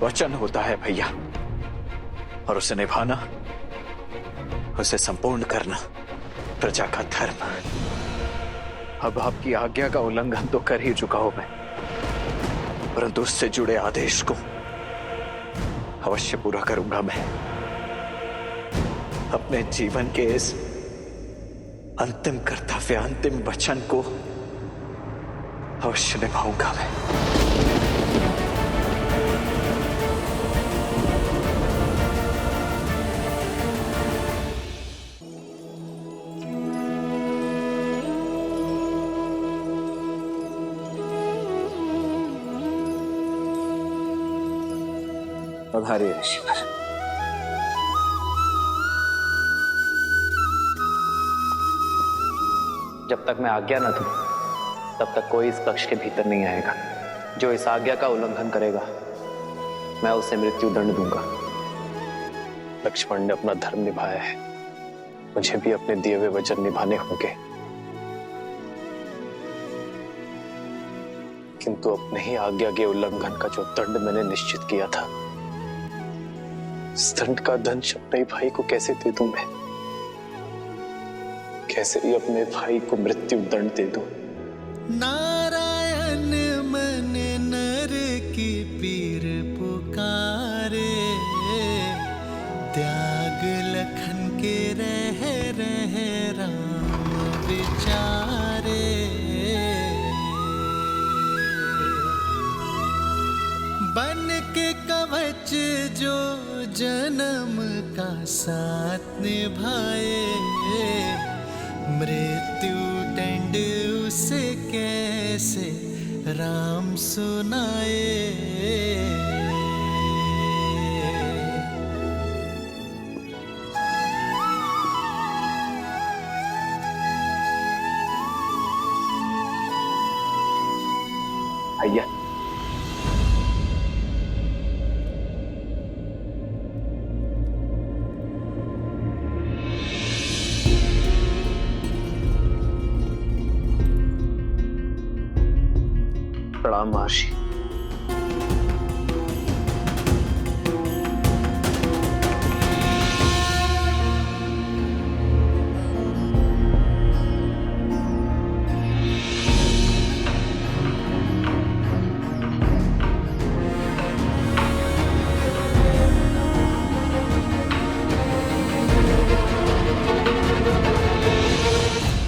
वचन होता है भैया, और उसे निभाना, उसे संपूर्ण करना प्रजा का धर्म। अब आपकी आज्ञा का उल्लंघन तो कर ही चुका हूं मैं, परंतु उससे जुड़े आदेश को अवश्य पूरा करूंगा मैं। अपने जीवन के इस अंतिम कर्तव्य, अंतिम वचन को अवश्य निभाऊंगा मैं। पधारिए ऋषिवर। जब तक मैं आज्ञा न दूं, तब तक कोई इस कक्ष के भीतर नहीं आएगा। जो इस आज्ञा का उल्लंघन करेगा, मैं उसे मृत्यु दंड दूंगा। लक्ष्मण ने अपना धर्म निभाया है, मुझे भी अपने दिए हुए वचन निभाने होंगे, किंतु अपने ही आज्ञा के उल्लंघन का जो दंड मैंने निश्चित किया था, इस दंड का दंश अपने भाई को कैसे दे दूं मैं? कैसे ही अपने भाई को मृत्यु दंड दे दूं? नारायण मन नर की पीर पुकारे, त्याग लखन के रह राम विचारे। बन के कवच जो जन्म का साथ निभाए, मृत्यु दंड उसे कैसे राम सुनाए। भैया, प्रणाम महर्षि।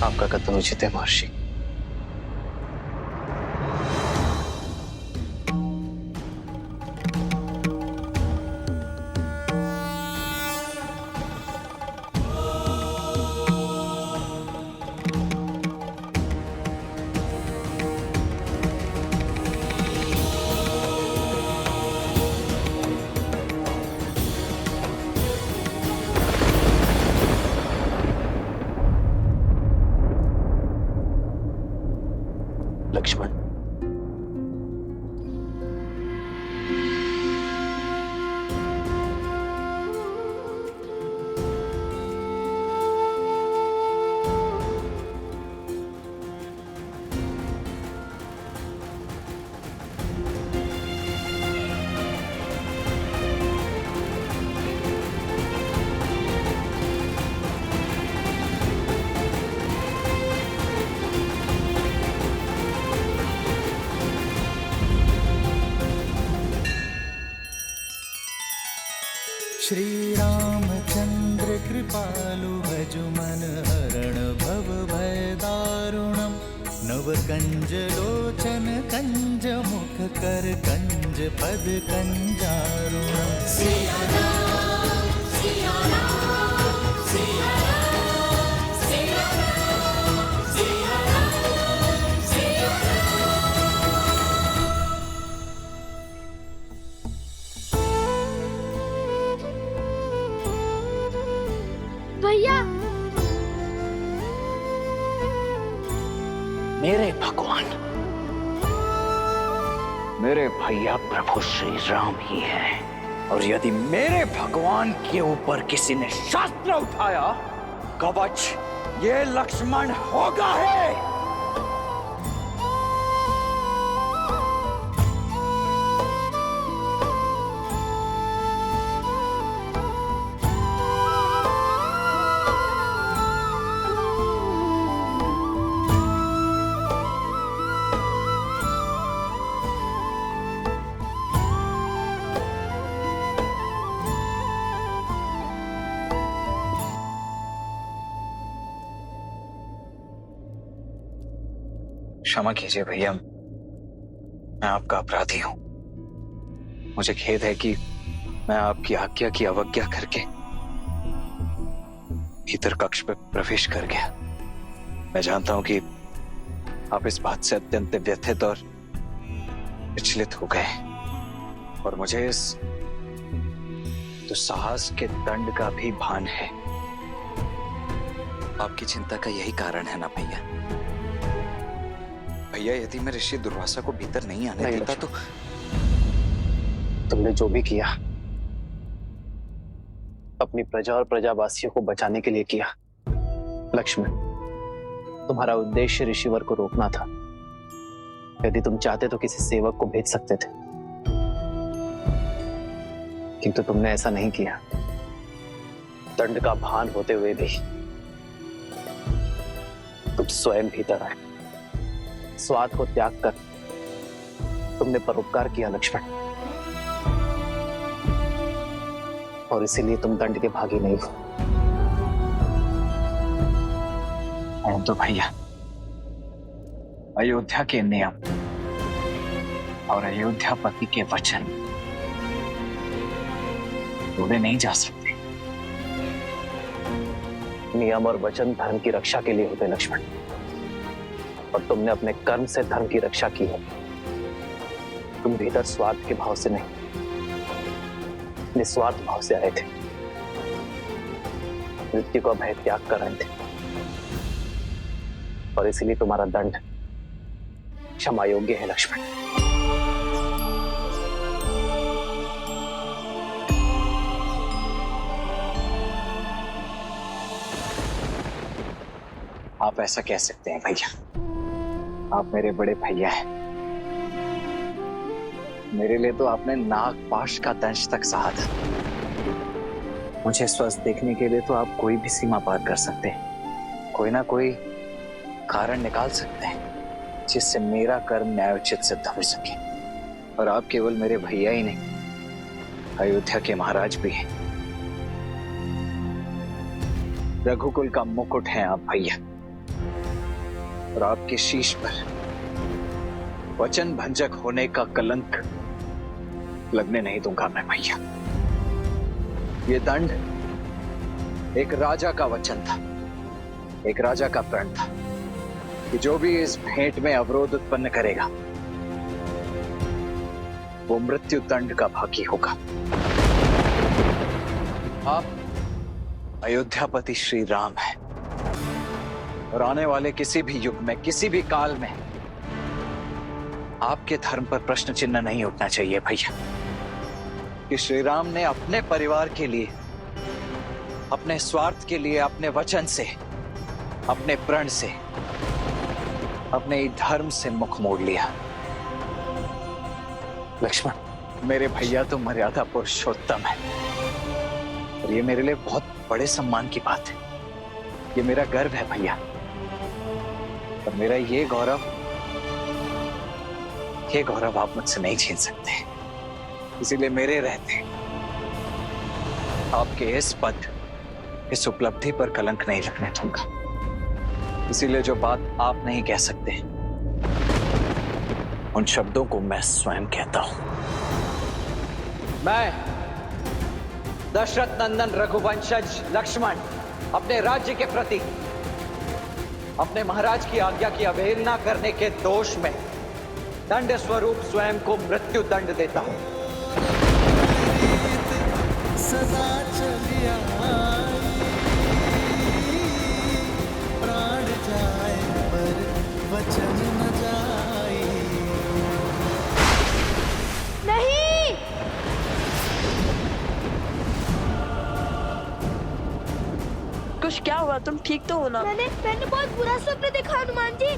आपका कथन उचित है महर्षि। लक्ष्मण, श्री रामचंद्र कृपालु भजु मन हरण भव भय दारुणम। नव कंज लोचन कंज मुख कर कंज पद कंजारुणम। सिया राम, सिया राम, सिया राम, सिया राम, सिया राम, सिया राम। भैया, मेरे भगवान, मेरे भैया प्रभु श्री राम ही हैं, और यदि मेरे भगवान के ऊपर किसी ने शास्त्र उठाया, कवच ये लक्ष्मण होगा है। क्षमा कीजिए भैया, मैं आपका अपराधी हूं। मुझे खेद है कि मैं आपकी आज्ञा की अवज्ञा करके भीतर कक्ष में प्रवेश कर गया। मैं जानता हूं कि आप इस बात से अत्यंत व्यथित और विचलित हो गए, और मुझे इस दुस्साहस के दंड का भी भान है। आपकी चिंता का यही कारण है ना भैया? भैया, यदि मैं ऋषि दुर्वासा को भीतर नहीं आने देता तो तुमने जो भी किया अपनी प्रजा और प्रजावासियों को बचाने के लिए किया। लक्ष्मण, तुम्हारा उद्देश्य ऋषिवर को रोकना था। यदि तुम चाहते तो किसी सेवक को भेज सकते थे, किंतु तुमने ऐसा नहीं किया। दंड का भान होते हुए भी तुम स्वयं भीतर आए। स्वार्थ को त्याग कर तुमने परोपकार किया लक्ष्मण, और इसीलिए तुम दंड के भागी नहीं हो। तो भैया, अयोध्या के नियम और अयोध्यापति के वचन तोड़े नहीं जा सकते। नियम और वचन धर्म की रक्षा के लिए होते लक्ष्मण, और तुमने अपने कर्म से धर्म की रक्षा की है। तुम भीतर स्वार्थ के भाव से नहीं, निस्वार्थ भाव से आए थे। मृत्यु का भय त्याग कर आए थे, और इसीलिए तुम्हारा दंड क्षमा योग्य है लक्ष्मण। आप ऐसा कह सकते हैं भैया, आप मेरे बड़े भैया हैं। मेरे लिए तो आपने नागपाश का दंश तक सहा था। मुझे स्वस्थ देखने के लिए तो आप कोई भी सीमा पार कर सकते हैं, कोई ना कोई कारण निकाल सकते हैं जिससे मेरा कर्म न्यायोचित सिद्ध हो सके। और आप केवल मेरे भैया ही नहीं, अयोध्या के महाराज भी हैं। रघुकुल का मुकुट है आप भैया, और आपके शीश पर वचन भंजक होने का कलंक लगने नहीं दूंगा मैं भैया। ये दंड एक राजा का वचन था, एक राजा का प्रण था कि जो भी इस भेंट में अवरोध उत्पन्न करेगा वो मृत्यु दंड का भागी होगा। आप अयोध्यापति श्री राम हैं, और आने वाले किसी भी युग में, किसी भी काल में आपके धर्म पर प्रश्न चिन्ह नहीं उठना चाहिए भैया, कि श्री राम ने अपने परिवार के लिए, अपने स्वार्थ के लिए, अपने वचन से, अपने प्रण से, अपने धर्म से मुख मोड़ लिया। लक्ष्मण, मेरे भैया तो मर्यादा पुरुषोत्तम है, और ये मेरे लिए बहुत बड़े सम्मान की बात है। ये मेरा गर्व है भैया, और मेरा ये गौरव आप मुझसे नहीं छीन सकते। इसीलिए मेरे रहते आपके इस पद, इस उपलब्धि पर कलंक नहीं लगने दूंगा। इसीलिए जो बात आप नहीं कह सकते, उन शब्दों को मैं स्वयं कहता हूं। मैं दशरथ नंदन रघुवंशज लक्ष्मण अपने राज्य के प्रति अपने महाराज की आज्ञा की अवहेलना करने के दोष में दंड स्वरूप स्वयं को मृत्यु दंड देता हूं। सदा चलिया प्राण जाए पर वचन न जाए। नहीं, कुछ क्या हुआ? तुम ठीक तो हो ना? मैंने बहुत बुरा स्वप्न देखा हनुमान जी।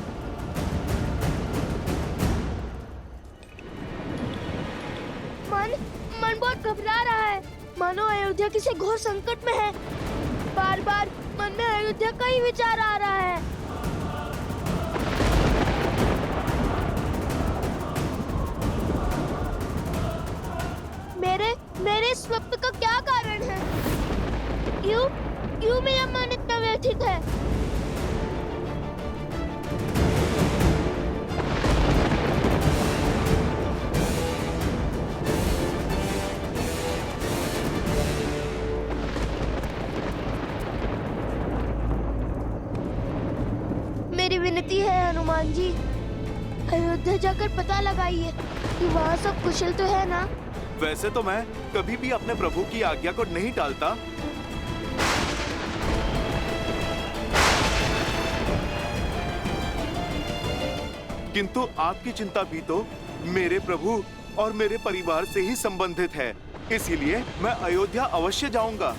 मन बहुत घबरा रहा है, मानो अयोध्या किसी घोर संकट में है। बार बार मन में अयोध्या का ही विचार आ रहा है। मेरे स्वप्न का क्या कारण है? क्यों मेरा मन इतना व्यथित है? विनती है हनुमान जी, अयोध्या जाकर पता लगाइए कि वहाँ सब कुशल तो है ना। वैसे तो मैं कभी भी अपने प्रभु की आज्ञा को नहीं टालता, किंतु आपकी चिंता भी तो मेरे प्रभु और मेरे परिवार से ही संबंधित है, इसीलिए मैं अयोध्या अवश्य जाऊंगा।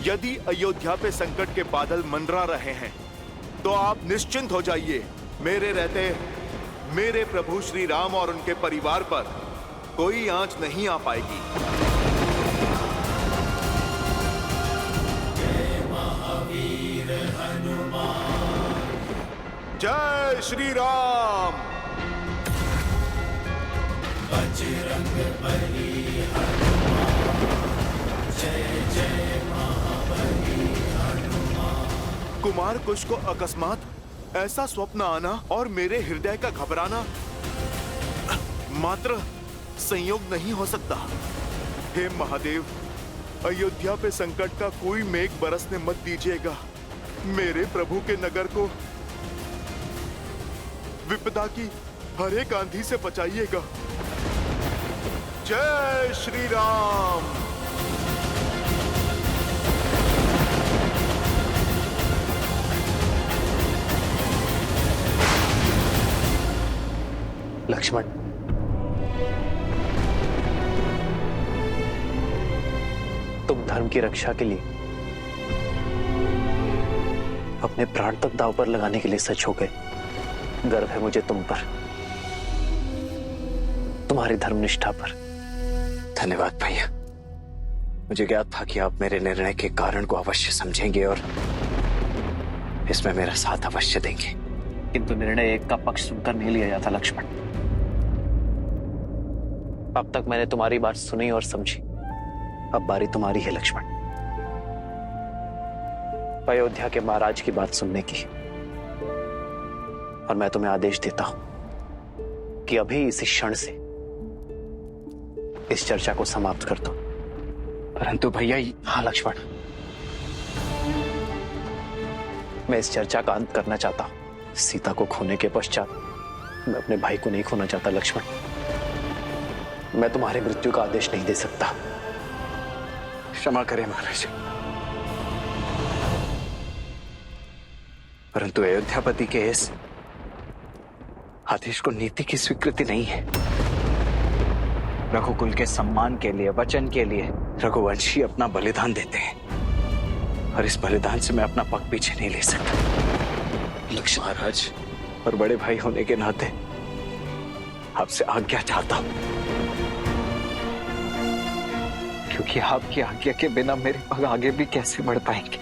यदि अयोध्या पे संकट के बादल मंडरा रहे हैं तो आप निश्चिंत हो जाइए, मेरे रहते मेरे प्रभु श्री राम और उनके परिवार पर कोई आंच नहीं आ पाएगी। जय श्री राम। कुमार कुश को अकस्मात ऐसा स्वप्न आना और मेरे हृदय का घबराना मात्र संयोग नहीं हो सकता। हे महादेव, अयोध्या पे संकट का कोई मेघ बरसने मत दीजिएगा, मेरे प्रभु के नगर को विपदा की हर एक आंधी से बचाइएगा। जय श्री राम। लक्ष्मण, तुम धर्म की रक्षा के लिए अपने प्राण तक दांव पर लगाने के लिए सच हो गए। गर्व है मुझे तुम पर, तुम्हारी धर्मनिष्ठा पर। धन्यवाद भैया। मुझे ज्ञात था कि आप मेरे निर्णय के कारण को अवश्य समझेंगे और इसमें मेरा साथ अवश्य देंगे। किंतु निर्णय एक का पक्ष सुनकर नहीं लिया जाता लक्ष्मण। अब तक मैंने तुम्हारी बात सुनी और समझी, अब बारी तुम्हारी है लक्ष्मण, अयोध्या के महाराज की बात सुनने की। और मैं तुम्हें आदेश देता हूं कि अभी इसी क्षण से इस चर्चा को समाप्त कर दो। परंतु भैया, हाँ लक्ष्मण, मैं इस चर्चा का अंत करना चाहता हूं। सीता को खोने के पश्चात मैं अपने भाई को नहीं खोना चाहता लक्ष्मण। मैं तुम्हारी मृत्यु का आदेश नहीं दे सकता। क्षमा करें महाराज, परंतु अयोध्यापति के इस आदेश को नीति की स्वीकृति नहीं है। रघुकुल के सम्मान के लिए, वचन के लिए रघुवंशी अपना बलिदान देते हैं और इस बलिदान से मैं अपना पग पीछे नहीं ले सकता। लक्ष्मण महाराज, और बड़े भाई होने के नाते आपसे आज्ञा चाहता हूं, क्योंकि आपकी आज्ञा के बिना मेरे पग आगे भी कैसे बढ़ पाएंगे।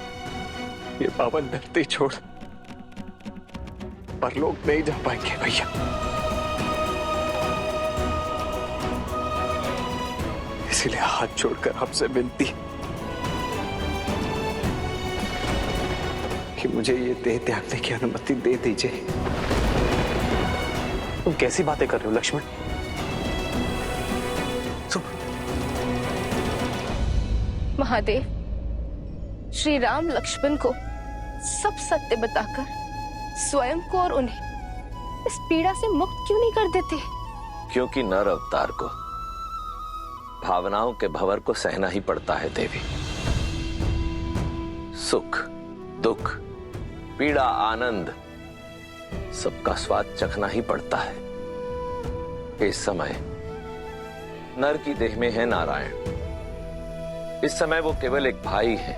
ये पावन धरती छोड़ परलोक नहीं जा पाएंगे भैया। इसीलिए हाथ जोड़कर आपसे विनती कि मुझे ये देह त्यागने की अनुमति दे दीजिए। तुम कैसी बातें कर रहे हो लक्ष्मण? महादेव, श्री राम लक्ष्मण को सब सत्य बताकर स्वयं को और उन्हें इस पीड़ा से मुक्त क्यों नहीं कर देते? क्योंकि नर अवतार को भावनाओं के भंवर को सहना ही पड़ता है देवी। सुख, दुख, पीड़ा, आनंद, सबका स्वाद चखना ही पड़ता है। इस समय नर की देह में है नारायण। इस समय वो केवल एक भाई है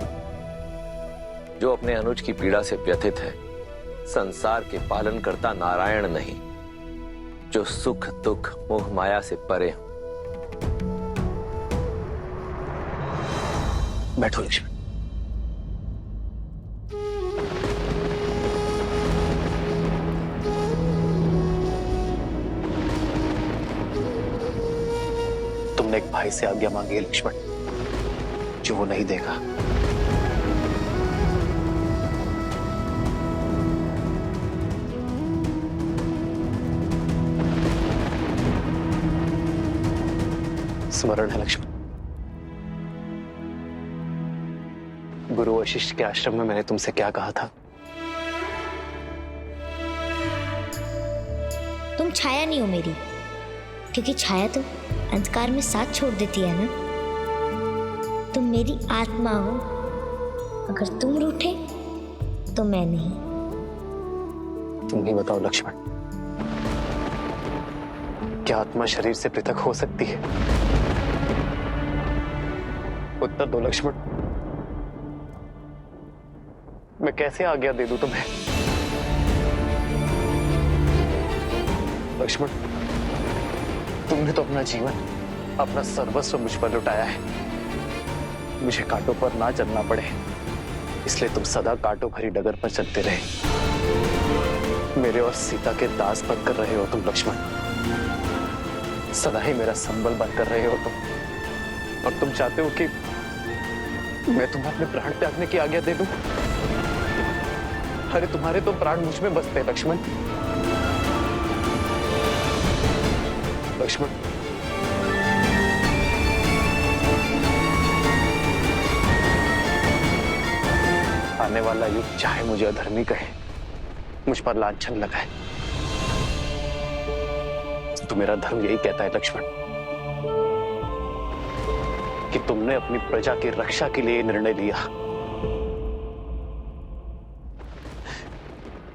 जो अपने अनुज की पीड़ा से व्यथित है, संसार के पालन करता नारायण नहीं, जो सुख दुख मोह माया से परे हो। बैठो लक्ष्मण। तुमने एक भाई से आज्ञा मांगी है लक्ष्मण, जो वो नहीं देगा। स्मरण है लक्ष्मण, गुरु वशिष्ठ के आश्रम में मैंने तुमसे क्या कहा था? तुम छाया नहीं हो मेरी, क्योंकि छाया तो अंधकार में साथ छोड़ देती है ना। तुम मेरी आत्मा हो, अगर तुम रूठे तो मैं नहीं। तुम ही बताओ लक्ष्मण, क्या आत्मा शरीर से पृथक हो सकती है? उत्तर दो लक्ष्मण। मैं कैसे आज्ञा दे दूं तुम्हें? लक्ष्मण, तुमने तो अपना जीवन, अपना सर्वस्व मुझ पर लुटाया है। मुझे कांटों पर ना चलना पड़े, इसलिए तुम सदा कांटों भरी डगर पर चलते रहे। मेरे और सीता के दास बनकर रहे हो तुम लक्ष्मण। सदा ही मेरा संबल बनकर रहे हो तुम, और तुम चाहते हो कि मैं तुम्हें अपने प्राण त्यागने की आज्ञा दे दूं? अरे तुम्हारे तो प्राण मुझ में बसते हैं लक्ष्मण। लक्ष्मण, आने वाला युग चाहे मुझे अधर्मी कहे, मुझ पर लांछन लगाए, तो मेरा धर्म यही कहता है लक्ष्मण कि तुमने अपनी प्रजा की रक्षा के लिए निर्णय लिया,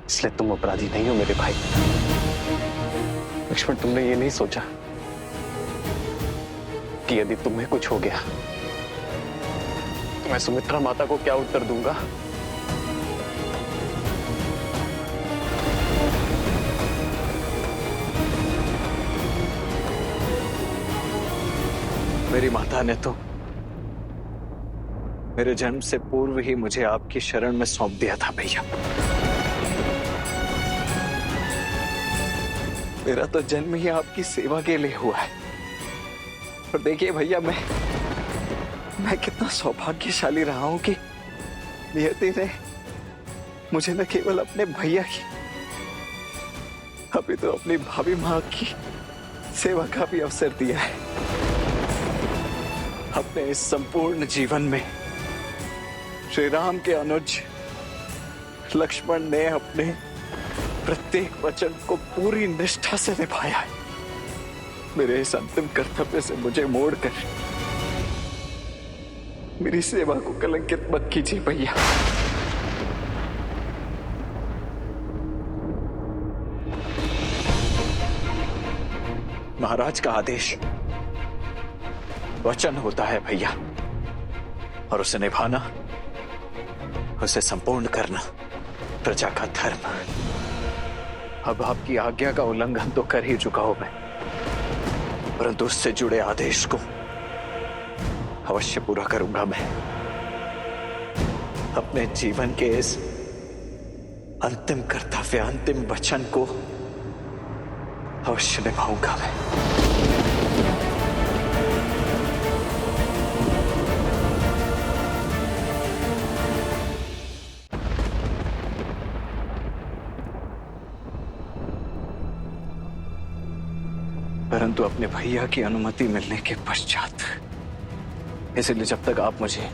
इसलिए तुम अपराधी नहीं हो मेरे भाई। लक्ष्मण, तुमने ये नहीं सोचा कि यदि तुम्हें कुछ हो गया तो मैं सुमित्रा माता को क्या उत्तर दूंगा? मेरी माता ने तो मेरे जन्म से पूर्व ही मुझे आपकी शरण में सौंप दिया था भैया। मेरा तो जन्म ही आपकी सेवा के लिए हुआ है। और देखिए भैया, मैं कितना सौभाग्यशाली रहा हूं कि नियति ने मुझे न केवल अपने भैया की, अभी तो अपनी भाभी मां की सेवा का भी अवसर दिया है। अपने इस संपूर्ण जीवन में श्री राम के अनुज लक्ष्मण ने अपने प्रत्येक वचन को पूरी निष्ठा से निभाया है। मेरे इस अंतिम कर्तव्य से मुझे मोड़कर मेरी सेवा को कलंकित मत कीजिए भैया। महाराज का आदेश वचन होता है भैया, और उसे निभाना, उसे संपूर्ण करना प्रजा का धर्म। अब आपकी आज्ञा का उल्लंघन तो कर ही चुका हूं मैं, परंतु उससे जुड़े आदेश को अवश्य पूरा करूंगा मैं। अपने जीवन के इस अंतिम कर्तव्य, अंतिम वचन को अवश्य निभाऊंगा मैं। परंतु अपने भैया की अनुमति मिलने के पश्चात, इसलिए जब तक आप मुझे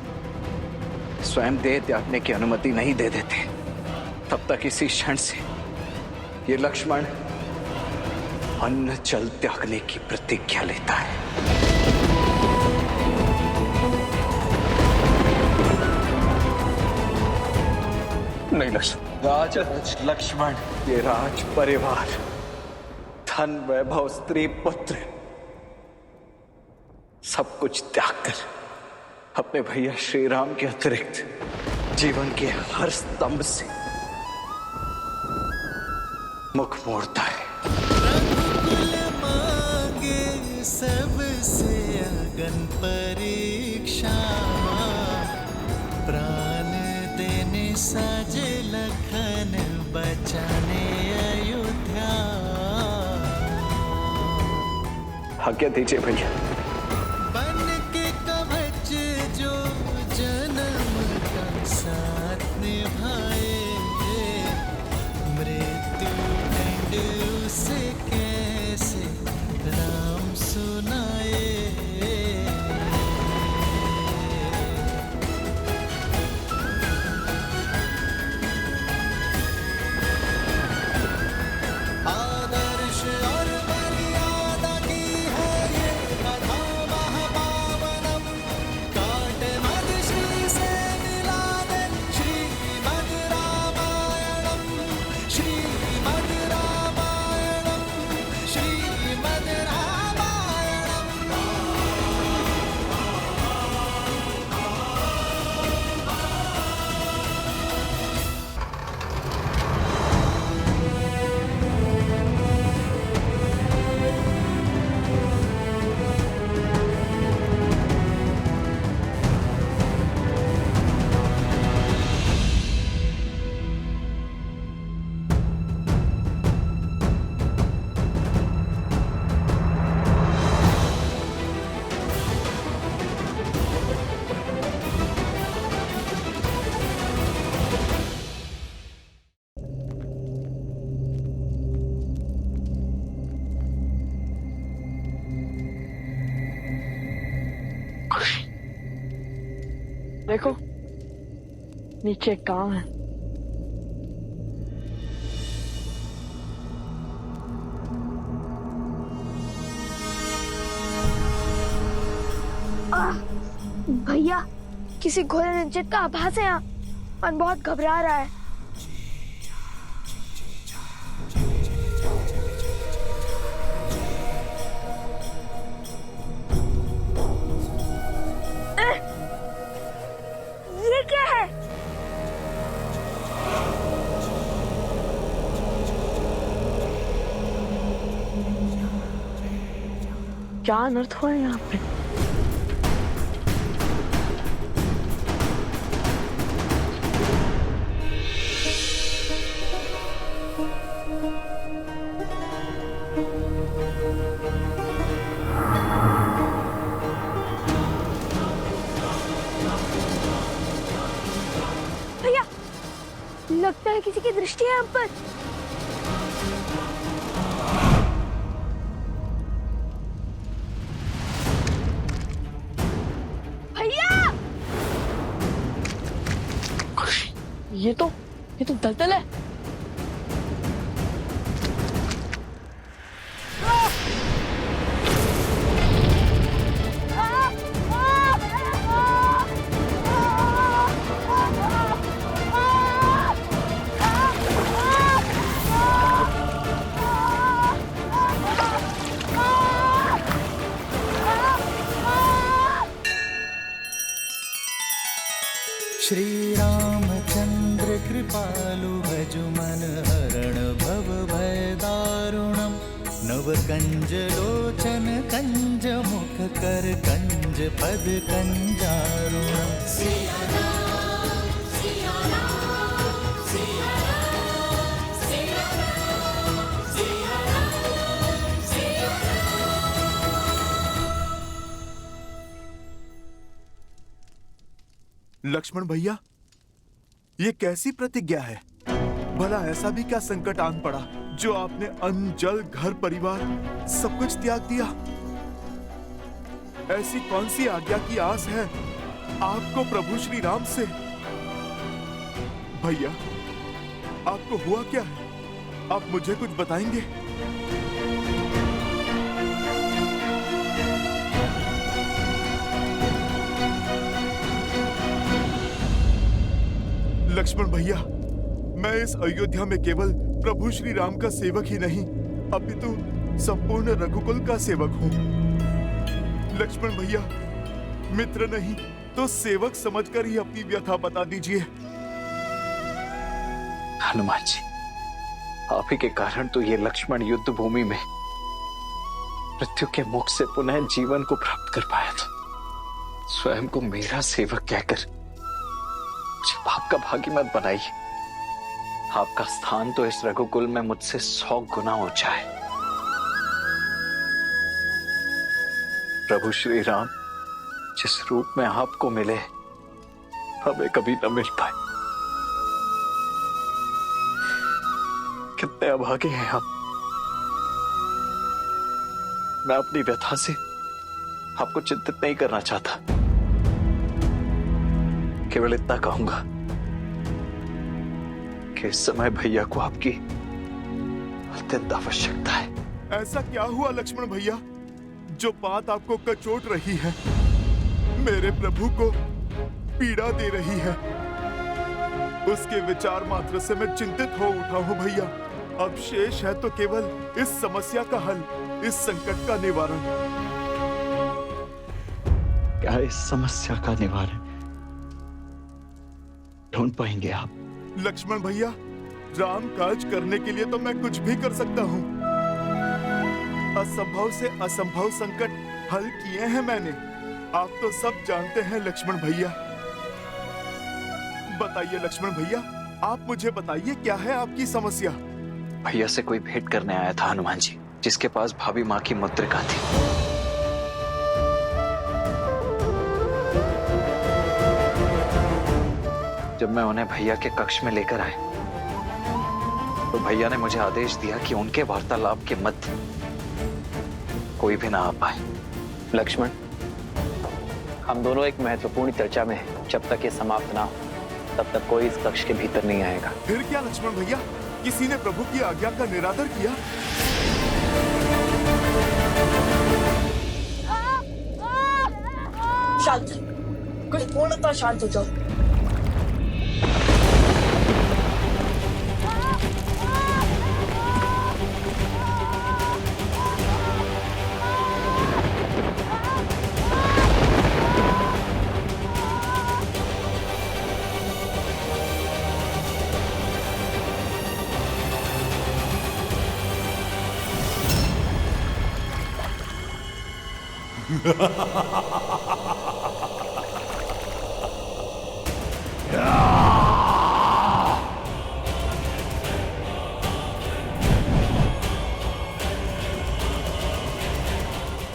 स्वयं देह त्यागने की अनुमति नहीं दे देते, तब तक इसी क्षण से ये लक्ष्मण अन्न जल त्यागने की प्रतिज्ञा लेता है। नहीं लक्ष्मण। राज लक्ष्मण, ये राज परिवार, धन वैभव, स्त्री पुत्र, सब कुछ त्याग कर अपने भैया श्री राम के अतिरिक्त जीवन के हर स्तंभ से मुख मोड़ता है। मांगे सबसे अगन परीक्षा, प्राण देने साजे लखन बचाने अयोध्या। आज्ञा दीजिए भैया। बन के कवच जो जन्म का साथ निभाए, मृत्यु दंड उसे कैसे राम सुनाए। आदर्श देखो नीचे कहाँ है। भैया किसी घोड़े ने का आभास है यहाँ। मन बहुत घबरा रहा है। ये क्या है? क्या अनर्थ हुआ है यहाँ पे? भैया लगता है किसी की दृष्टि है हम पर। भैया ये तो दलदल है। श्री रामचंद्र कृपालु भजु मन हरण भव भय दारुणम नव कंज लोचन कंज मुख कर कंज पद कंजारुणम। लक्ष्मण भैया, ये कैसी प्रतिज्ञा है? भला ऐसा भी क्या संकट आन पड़ा जो आपने अन्न जल घर परिवार सब कुछ त्याग दिया? ऐसी कौन सी आज्ञा की आस है आपको प्रभु श्री राम से? भैया, आपको हुआ क्या है? आप मुझे कुछ बताएंगे? लक्ष्मण भैया, मैं इस अयोध्या में केवल प्रभु श्री राम का सेवक ही नहीं, अपितु संपूर्ण रघुकुल का सेवक हूँ। लक्ष्मण भैया, मित्र नहीं तो सेवक समझकर ही अपनी व्यथा बता दीजिए। हनुमान जी, आप ही के कारण तो ये लक्ष्मण युद्ध भूमि में मृत्यु के मुख से पुनः जीवन को प्राप्त कर पाया था। स्वयं को मेरा सेवक कहकर मुझे पाप का भागी मत बनाइए। आपका स्थान तो इस रघुकुल में मुझसे 100 गुना ऊंचा है। प्रभु श्री राम जिस रूप में आपको मिले हमें कभी न मिल पाए। कितने अभागे हैं आप। मैं अपनी व्यथा से आपको चिंतित नहीं करना चाहता, केवल इतना कहूंगा कि इस समय भैया को आपकी अत्यंत आवश्यकता है। ऐसा क्या हुआ लक्ष्मण भैया जो बात आपको कचोट रही है, मेरे प्रभु को पीड़ा दे रही है? उसके विचार मात्र से मैं चिंतित हो उठा हूं भैया। अब शेष है तो केवल इस समस्या का हल, इस संकट का निवारण। क्या इस समस्या का निवारण ढूंढ पाएंगे आप? लक्ष्मण भैया, राम काज करने के लिए तो मैं कुछ भी कर सकता हूँ। असंभव से असंभव संकट हल किए हैं मैंने, आप तो सब जानते हैं लक्ष्मण भैया। बताइए लक्ष्मण भैया, आप मुझे बताइए क्या है आपकी समस्या? भैया से कोई भेंट करने आया था हनुमान जी, जिसके पास भाभी माँ की मुद्रिका थी। जब मैं उन्हें भैया के कक्ष में लेकर आया तो भैया ने मुझे आदेश दिया कि उनके वार्तालाप के मध्य कोई भी ना आ पाए। लक्ष्मण, हम दोनों एक महत्वपूर्ण चर्चा में हैं। जब तक ये समाप्त ना हो तब तक कोई इस कक्ष के भीतर नहीं आएगा। फिर क्या लक्ष्मण भैया, किसी ने प्रभु की आज्ञा का निरादर किया? शांत, कुछ पूर्णतः शांत हो जाओ।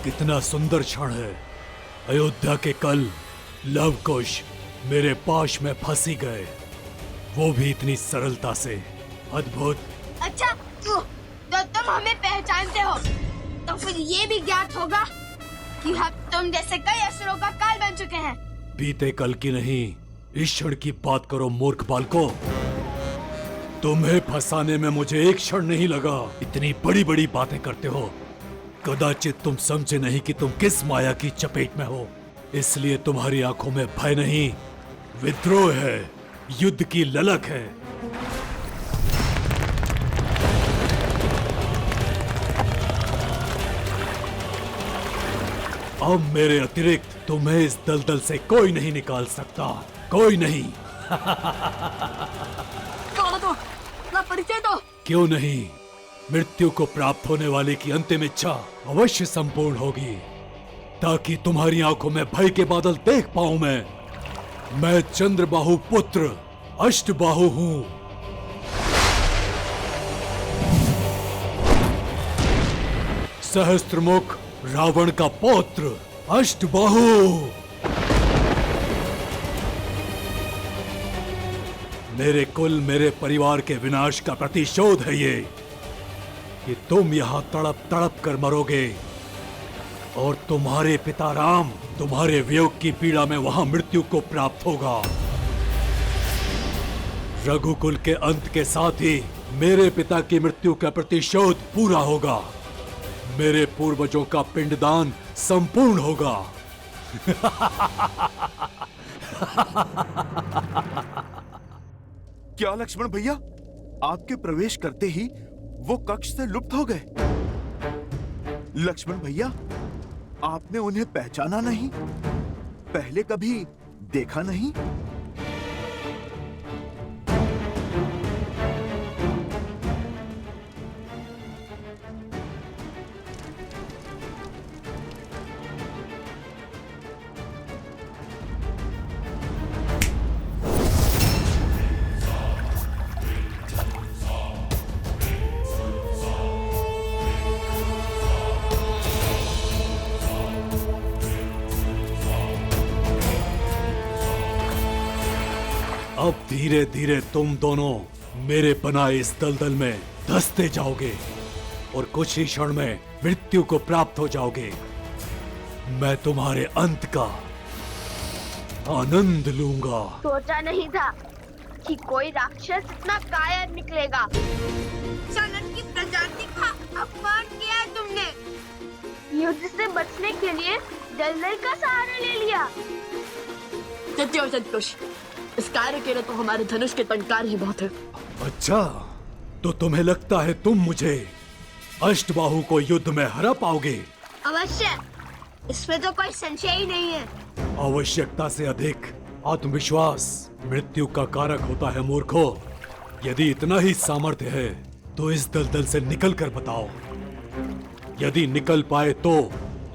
कितना सुंदर क्षण है। अयोध्या के कल लव कुश मेरे पाश में फंसी गए, वो भी इतनी सरलता से। अद्भुत। अच्छा तो तुम हमें पहचानते हो तो फिर ये भी ज्ञात होगा कि हम तुम जैसे कई असुरों का काल बन चुके हैं। बीते कल की नहीं, इस क्षण की बात करो मूर्ख बालको। तुम्हें फंसाने में मुझे एक क्षण नहीं लगा। इतनी बड़ी बड़ी बातें करते हो। कदाचित तुम समझे नहीं कि तुम किस माया की चपेट में हो, इसलिए तुम्हारी आंखों में भय नहीं, विद्रोह है, युद्ध की ललक है। अब मेरे अतिरिक्त तुम्हें इस दलदल से कोई नहीं निकाल सकता, कोई नहीं। कौन तो ना परिचय दो। क्यों नहीं? मृत्यु को प्राप्त होने वाले की अंतिम इच्छा अवश्य संपूर्ण होगी, ताकि तुम्हारी आंखों में भय के बादल देख पाऊं मैं चंद्रबाहु पुत्र अष्टबाहु हूं। सहस्त्रमुख रावण का पौत्र अष्टबाहु। मेरे कुल, मेरे परिवार के विनाश का प्रतिशोध है ये कि तुम यहां तड़प तड़प कर मरोगे और तुम्हारे पिता राम तुम्हारे वियोग की पीड़ा में वहां मृत्यु को प्राप्त होगा। रघुकुल के अंत के साथ ही मेरे पिता की मृत्यु का प्रतिशोध पूरा होगा। मेरे पूर्वजों का पिंडदान संपूर्ण होगा। क्या लक्ष्मण भैया, आपके प्रवेश करते ही वो कक्ष से लुप्त हो गए? लक्ष्मण भैया, आपने उन्हें पहचाना नहीं? पहले कभी देखा नहीं? अब धीरे धीरे तुम दोनों मेरे बनाए इस दलदल में धंसते जाओगे और कुछ ही क्षण में मृत्यु को प्राप्त हो जाओगे। मैं तुम्हारे अंत का आनंद लूंगा। सोचा नहीं था कि कोई राक्षस इतना कायर निकलेगा। सनत की प्रजाति का अपमान किया है तुमने। युद्ध से बचने के लिए दलदल का सहारा ले लिया। सत्य और संतोष, इस कार्य के लिए तो हमारे धनुष के टंकार ही बहुत है। अच्छा, तो तुम्हें लगता है तुम मुझे अष्टबाहु को युद्ध में हरा पाओगे? अवश्य, इसमें तो कोई संशय ही नहीं है। आवश्यकता से अधिक आत्मविश्वास मृत्यु का कारक होता है मूर्खो। यदि इतना ही सामर्थ्य है तो इस दलदल से निकल कर बताओ। यदि निकल पाए तो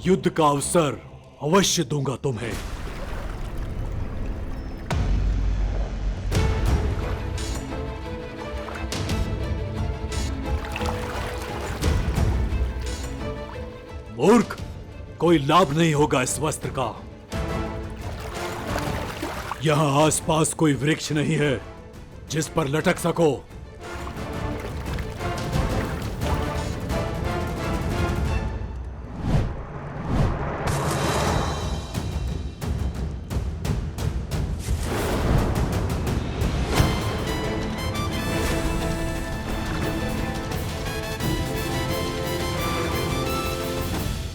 युद्ध का अवसर अवश्य दूंगा तुम्हें। मूर्ख, कोई लाभ नहीं होगा इस वस्त्र का। यहाँ आसपास कोई वृक्ष नहीं है जिस पर लटक सको।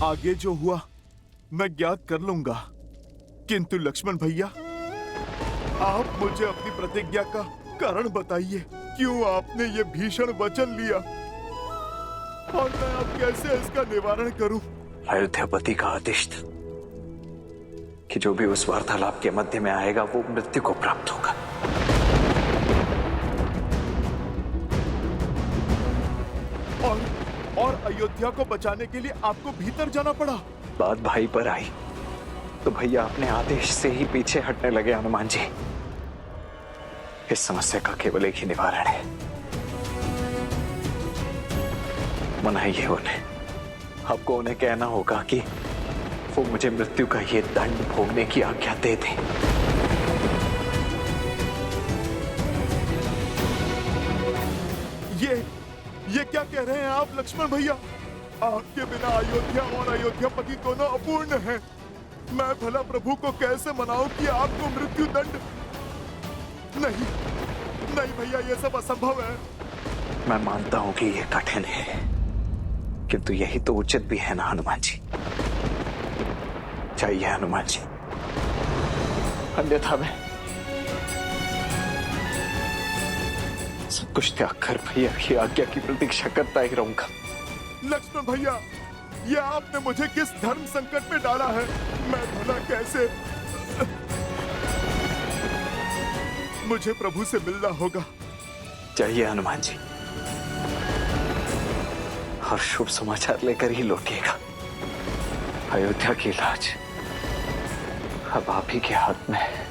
आगे जो हुआ मैं ज्ञात कर लूंगा, किंतु लक्ष्मण भैया, आप मुझे अपनी प्रतिज्ञा का कारण बताइए। क्यों आपने ये भीषण वचन लिया और मैं अब कैसे इसका निवारण करूं? अयोध्यापति का आदेश था कि जो भी उस वार्तालाप के मध्य में आएगा वो मृत्यु को प्राप्त होगा। और अयोध्या को बचाने के लिए आपको भीतर जाना पड़ा। बात भाई पर आई तो भैया अपने आदेश से ही पीछे हटने लगे। हनुमान जी, इस समस्या का केवल एक ही निवारण है, मनाइए उन्हें। आपको उन्हें कहना होगा कि वो मुझे मृत्यु का ये दंड भोगने की आज्ञा दे दें। ये क्या कह रहे हैं आप लक्ष्मण भैया? आपके बिना अयोध्या और अयोध्यापति दोनों अपूर्ण हैं। मैं भला प्रभु को कैसे मनाऊं कि आपको मृत्यु दंड? नहीं भैया, ये सब असंभव है। मैं मानता हूं कि यह कठिन है, किंतु यही तो उचित भी है ना हनुमान जी। चाहिए हनुमान जी, अन्यथा मैं सब कुछ त्याग कर भैया की आज्ञा की प्रतीक्षा करता ही रहूंगा। लक्ष्मण भैया, ये आपने मुझे किस धर्म संकट में डाला है? मैं भला कैसे? मुझे प्रभु से मिलना होगा। चाहिए हनुमान जी, और शुभ समाचार लेकर ही लौटिएगा। अयोध्या की लाज अब आप ही के हाथ में है।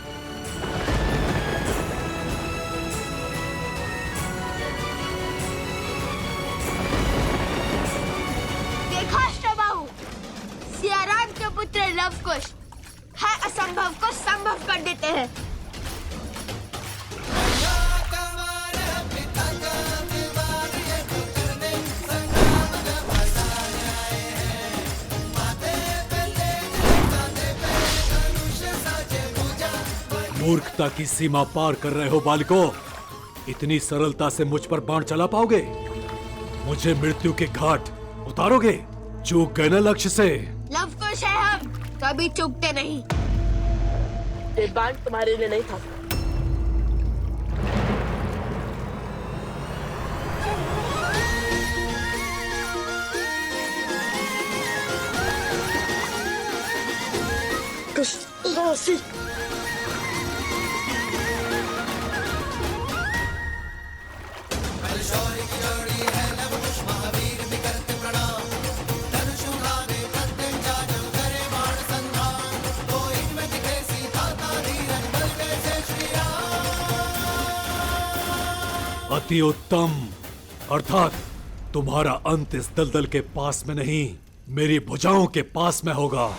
सियाराम के पुत्र लवकुश है असंभव को संभव कर देते हैं। मूर्खता की सीमा पार कर रहे हो बालकों। इतनी सरलता से मुझ पर बाण चला पाओगे? मुझे मृत्यु के घाट उतारोगे? चूक गए ना लक्ष्य से। लवकुश है हम, कभी चूकते नहीं। ये बाण तुम्हारे लिए नहीं था। कृष्ण अति उत्तम। अर्थात तुम्हारा अंत इस दलदल के पास में नहीं, मेरी भुजाओं के पास में होगा।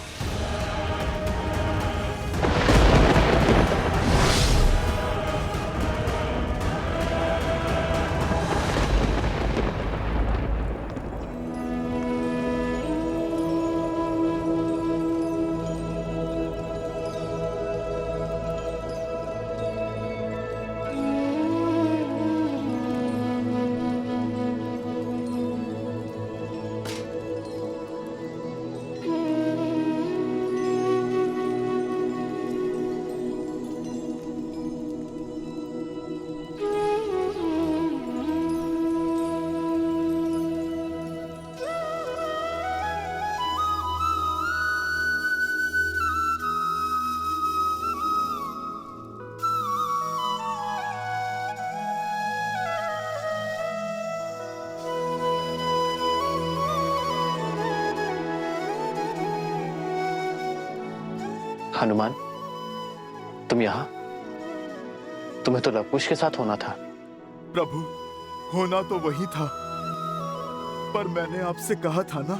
हनुमान, तुम यहाँ? तुम्हें तो लवकुश के साथ होना था। प्रभु, होना तो वही था, पर मैंने आपसे कहा था ना,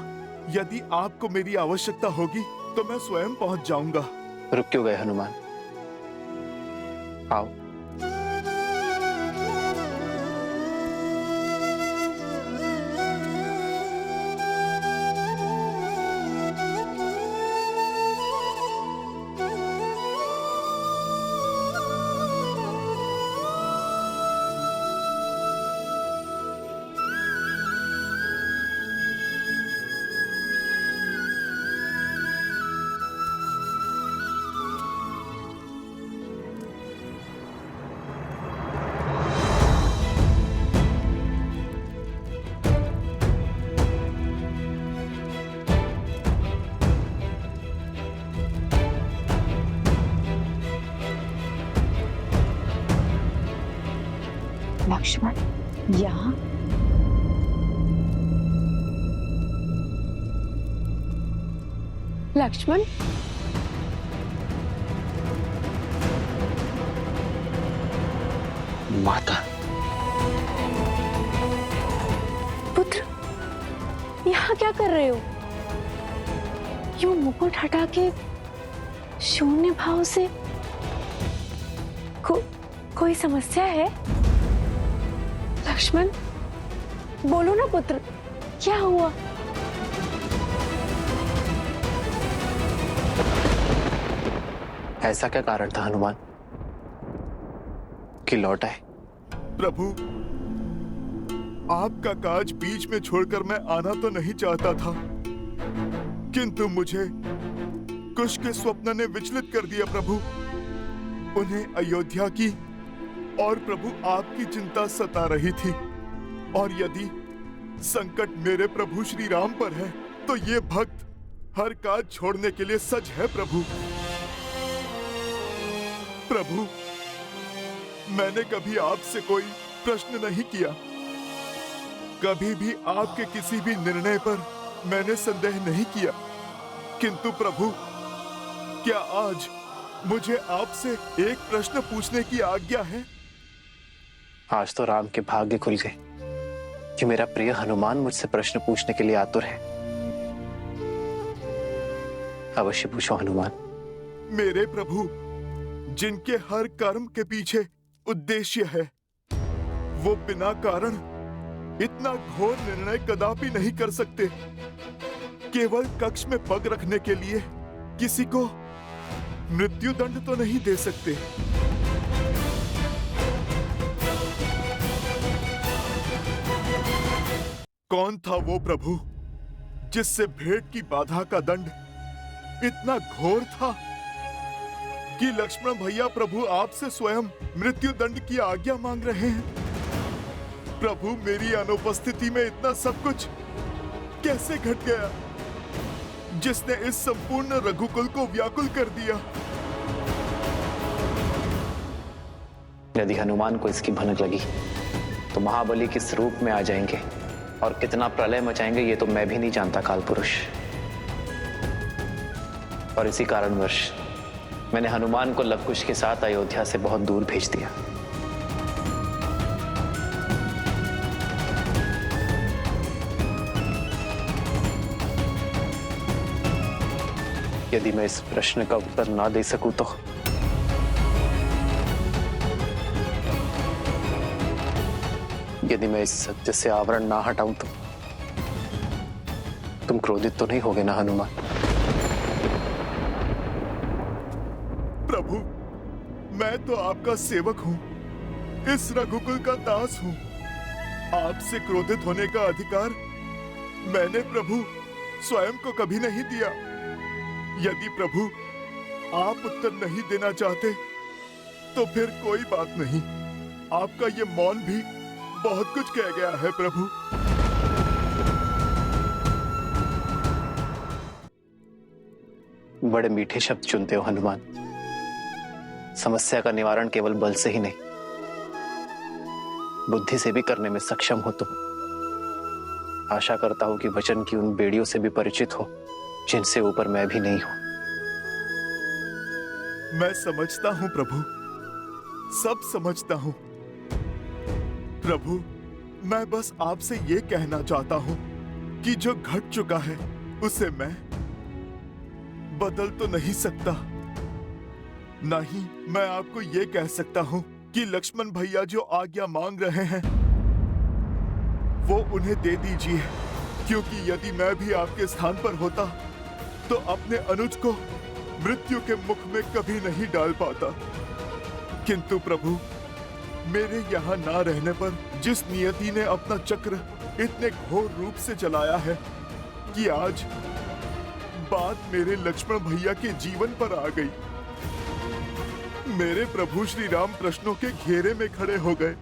यदि आपको मेरी आवश्यकता होगी तो मैं स्वयं पहुंच जाऊंगा। रुक क्यों गए हनुमान? आओ। लक्ष्मण यहाँ? लक्ष्मण, माता, पुत्र, यहाँ क्या कर रहे हो? यूं मुकुट हटा के शून्य भाव से कोई समस्या है? लक्ष्मण, बोलो ना पुत्र, क्या हुआ? ऐसा क्या कारण था हनुमान कि लौट आए? प्रभु, आपका काज बीच में छोड़कर मैं आना तो नहीं चाहता था, किंतु मुझे कुश के स्वप्न ने विचलित कर दिया प्रभु। उन्हें अयोध्या की और प्रभु आपकी चिंता सता रही थी, और यदि संकट मेरे प्रभु श्री राम पर है तो ये भक्त हर काज छोड़ने के लिए सज है प्रभु। प्रभु, मैंने कभी आपसे कोई प्रश्न नहीं किया, कभी भी आपके किसी भी निर्णय पर मैंने संदेह नहीं किया, किंतु प्रभु, क्या आज मुझे आपसे एक प्रश्न पूछने की आज्ञा है? आज तो राम के भाग्य खुल गए कि मेरा प्रिय हनुमान मुझसे प्रश्न पूछने के लिए आतुर है। अवश्य पूछो हनुमान। मेरे प्रभु, जिनके हर कर्म के पीछे उद्देश्य है, वो बिना कारण इतना घोर निर्णय कदापि नहीं कर सकते। केवल कक्ष में पग रखने के लिए किसी को मृत्यु दंड तो नहीं दे सकते। कौन था वो प्रभु जिससे भेंट की बाधा का दंड इतना घोर था कि लक्ष्मण भैया प्रभु आपसे स्वयं मृत्यु दंड की आज्ञा मांग रहे हैं? प्रभु, मेरी अनुपस्थिति में इतना सब कुछ कैसे घट गया जिसने इस संपूर्ण रघुकुल को व्याकुल कर दिया? यदि हनुमान को इसकी भनक लगी तो महाबली किस रूप में आ जाएंगे और कितना प्रलय मचाएंगे ये तो मैं भी नहीं जानता काल पुरुष। और इसी कारणवश मैंने हनुमान को लवकुश के साथ अयोध्या से बहुत दूर भेज दिया। यदि मैं इस प्रश्न का उत्तर ना दे सकूं तो यदि मैं इस सत्य से आवरण ना हटाऊं तो तुम क्रोधित तो नहीं होगे ना हनुमान? प्रभु, मैं तो आपका सेवक हूं, इस रघुकुल का दास हूं। आपसे क्रोधित होने का अधिकार मैंने प्रभु स्वयं को कभी नहीं दिया। यदि प्रभु आप उत्तर नहीं देना चाहते तो फिर कोई बात नहीं, आपका ये मौन भी बहुत कुछ कह गया है प्रभु। बड़े मीठे शब्द चुनते हो हनुमान। समस्या का निवारण केवल बल से ही नहीं, बुद्धि से भी करने में सक्षम हो तुम। आशा करता हूं कि वचन की उन बेड़ियों से भी परिचित हो जिनसे ऊपर मैं भी नहीं हूं। मैं समझता हूं प्रभु, सब समझता हूं प्रभु। मैं बस आपसे ये कहना चाहता हूं कि जो घट चुका है उसे मैं बदल तो नहीं सकता। नहीं, मैं आपको ये कह सकता हूं कि लक्ष्मण भैया जो आज्ञा मांग रहे हैं वो उन्हें दे दीजिए, क्योंकि यदि मैं भी आपके स्थान पर होता तो अपने अनुज को मृत्यु के मुख में कभी नहीं डाल पाता। किंतु प्रभु, मेरे यहाँ ना रहने पर जिस नियति ने अपना चक्र इतने घोर रूप से चलाया है कि आज बात मेरे लक्ष्मण भैया के जीवन पर आ गई। मेरे प्रभु श्री राम प्रश्नों के घेरे में खड़े हो गए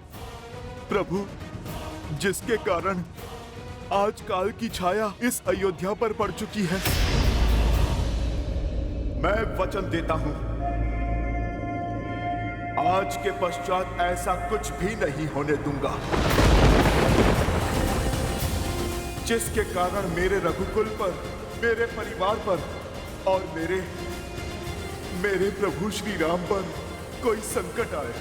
प्रभु, जिसके कारण आज काल की छाया इस अयोध्या पर पड़ चुकी है। मैं वचन देता हूं, आज के पश्चात ऐसा कुछ भी नहीं होने दूंगा जिसके कारण मेरे रघुकुल पर, मेरे परिवार पर और मेरे प्रभु श्री राम पर कोई संकट आए।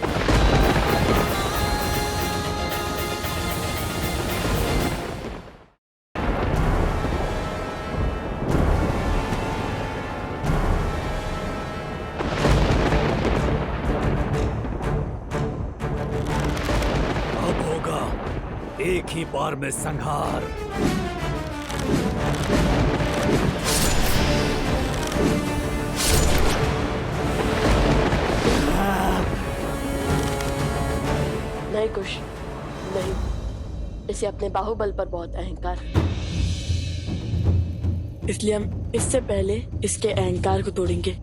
अब होगा एक ही बार में संहार। नहीं कुश, नहीं। इसे अपने बाहुबल पर बहुत अहंकार, इसलिए हम इससे पहले इसके अहंकार को तोड़ेंगे।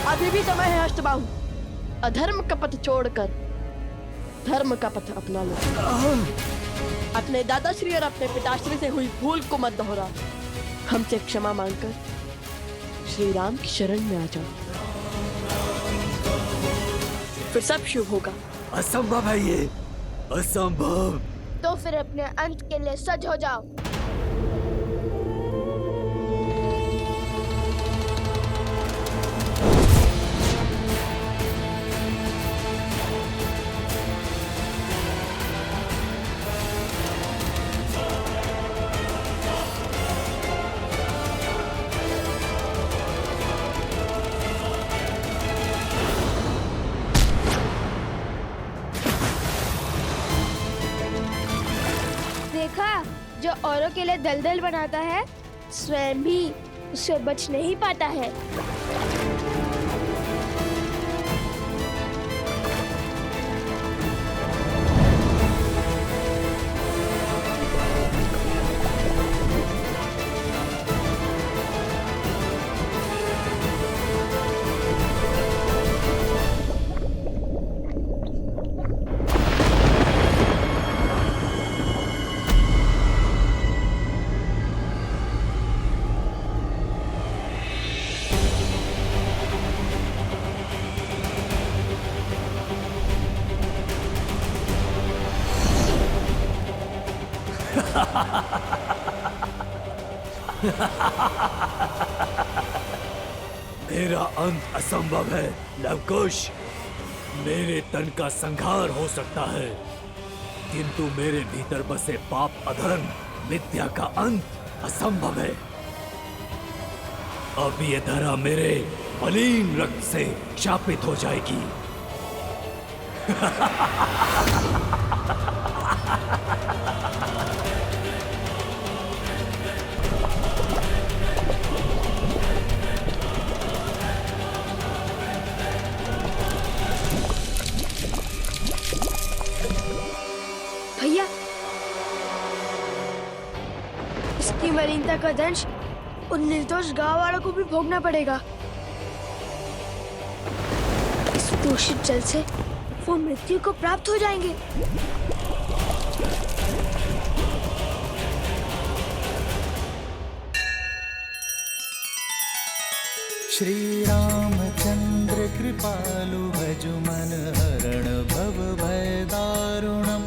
अभी भी समय है अष्टबाहु, अधर्म का पथ छोड़कर धर्म का पथ अपना लो। अपने दादाश्री और अपने पिताश्री से हुई भूल को मत दोहरा। हमसे क्षमा मांगकर श्री राम की शरण में आ जाओ, फिर सब शुभ होगा। असंभव है ये, असंभव। तो फिर अपने अंत के लिए सज हो जाओ। देखा, जो औरों के लिए दलदल बनाता है स्वयं भी उससे बच नहीं पाता है। मेरा अंत असंभव है लवकुश। मेरे तन का संहार हो सकता है, किंतु मेरे भीतर बसे पाप, अधर्म, मिथ्या का अंत असंभव है। अब ये धरा मेरे मलिन रक्त से शापित हो जाएगी। भैया, इसकी मलिनता का दंश उन निर्दोष गांव वालों को भी भोगना पड़ेगा। इस दूषित जल से वो मृत्यु को प्राप्त हो जाएंगे। श्री रामचंद्र कृपालु भजु मन हरण भव भय दारुणम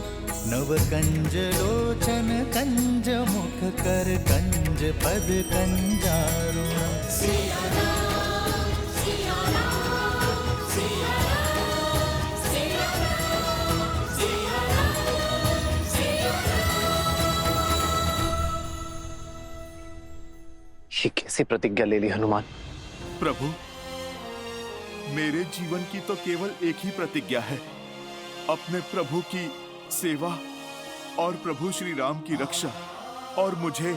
नव कंज लोचन कंज मुख कर कंज पद कंजारुणम। ये कैसी प्रतिज्ञा ले ली हनुमान? प्रभु, मेरे जीवन की तो केवल एक ही प्रतिज्ञा है, अपने प्रभु की सेवा और प्रभु श्री राम की रक्षा। और मुझे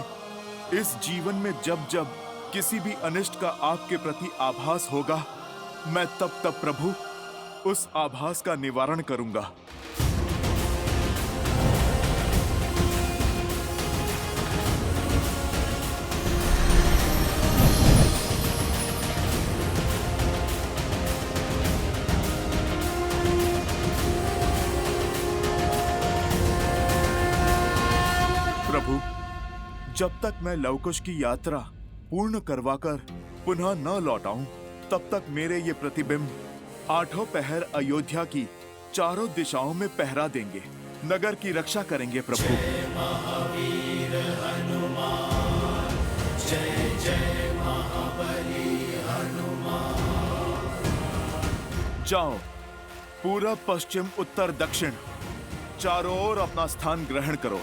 इस जीवन में जब जब किसी भी अनिष्ट का आपके प्रति आभास होगा, मैं तब तब प्रभु उस आभास का निवारण करूंगा। प्रभु, जब तक मैं लवकुश की यात्रा पूर्ण करवाकर पुनः न लौट आऊं, तब तक मेरे ये प्रतिबिंब 8 पहर अयोध्या की चारों दिशाओं में पहरा देंगे, नगर की रक्षा करेंगे। प्रभु, जय महावीर हनुमान, जय जय महाबली हनुमान। जाओ, पूरब पश्चिम उत्तर दक्षिण चारों ओर अपना स्थान ग्रहण करो।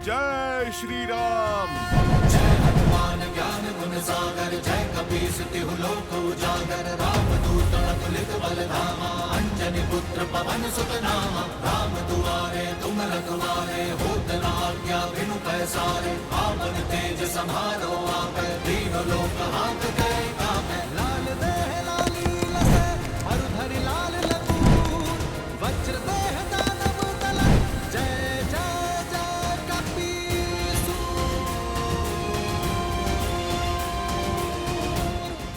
जय श्री राम। जय हनुमान ज्ञान गुण सागर, जय कपीस तिहु लोक उजागर। रामदूत अतुलित बल धामा, अंजनी पुत्र पवन सुत नामा। राम दुआरे तुम रखवारे, होत न आज्ञा बिनु पैसारे। पावन तेज समारो आपै, तीनों लोक हाथ गए कापै। लाल देह लाली लसै, मरुधरि लाल लकूर। वज्र देह दानव दल, जय जय जय कपीसु।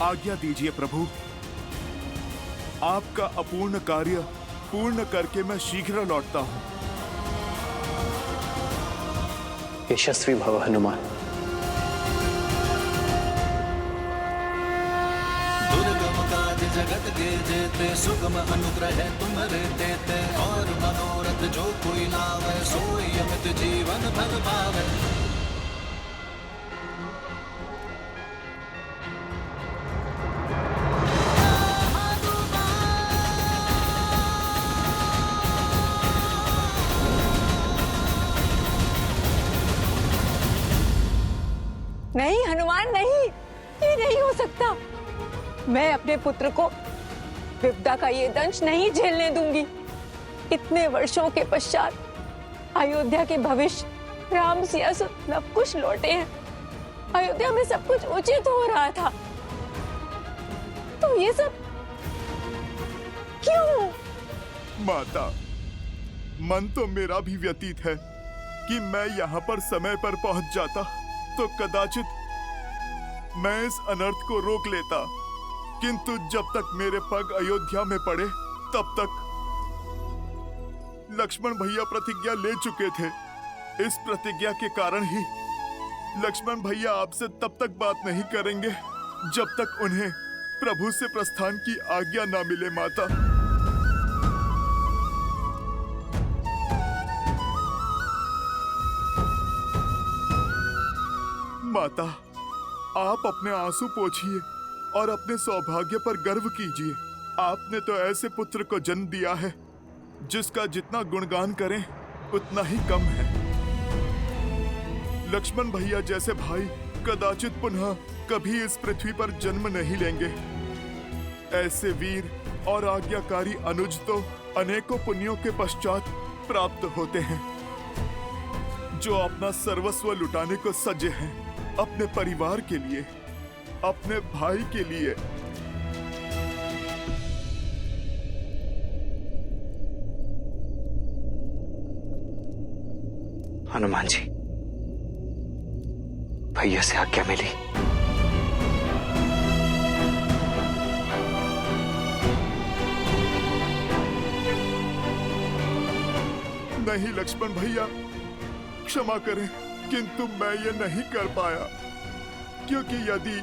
आज्ञा दीजिए प्रभु, आपका अपूर्ण कार्य पूर्ण करके मैं शीघ्र लौटता हूं। यशस्वी भव हनुमान। दुर्गम काज जगत के जेते, सुगम अनुग्रह तुम्हारे देते। और मनोरथ जो कोई लावे, सोई अमित जीवन फल पावे। नहीं हनुमान, नहीं, ये नहीं हो सकता। मैं अपने पुत्र को विपदा का ये दंश नहीं झेलने दूंगी। इतने वर्षों के पश्चात अयोध्या के भविष्य राम सिया सुत लवकुश लौटे हैं। अयोध्या में सब कुछ उचित हो रहा था, तो ये सब क्यों? माता, मन तो मेरा भी व्यतीत है कि मैं यहाँ पर समय पर पहुंच जाता तो कदाचित मैं इस अनर्थ को रोक लेता, किंतु जब तक मेरे पग अयोध्या में पड़े तब तक लक्ष्मण भैया प्रतिज्ञा ले चुके थे। इस प्रतिज्ञा के कारण ही लक्ष्मण भैया आपसे तब तक बात नहीं करेंगे जब तक उन्हें प्रभु से प्रस्थान की आज्ञा ना मिले। माता, माता, आप अपने आंसू पोंछिए और अपने सौभाग्य पर गर्व कीजिए। आपने तो ऐसे पुत्र को जन्म दिया है जिसका जितना गुणगान करें उतना ही कम है। लक्ष्मण भैया जैसे भाई कदाचित पुनः कभी इस पृथ्वी पर जन्म नहीं लेंगे। ऐसे वीर और आज्ञाकारी अनुज तो अनेकों पुण्यों के पश्चात प्राप्त होते हैं, जो अपना सर्वस्व लुटाने को सज्जे हैं अपने परिवार के लिए, अपने भाई के लिए। हनुमान जी, भैया से आज्ञा मिली। नहीं लक्ष्मण भैया, क्षमा करें, किंतु मैं ये नहीं कर पाया, क्योंकि यदि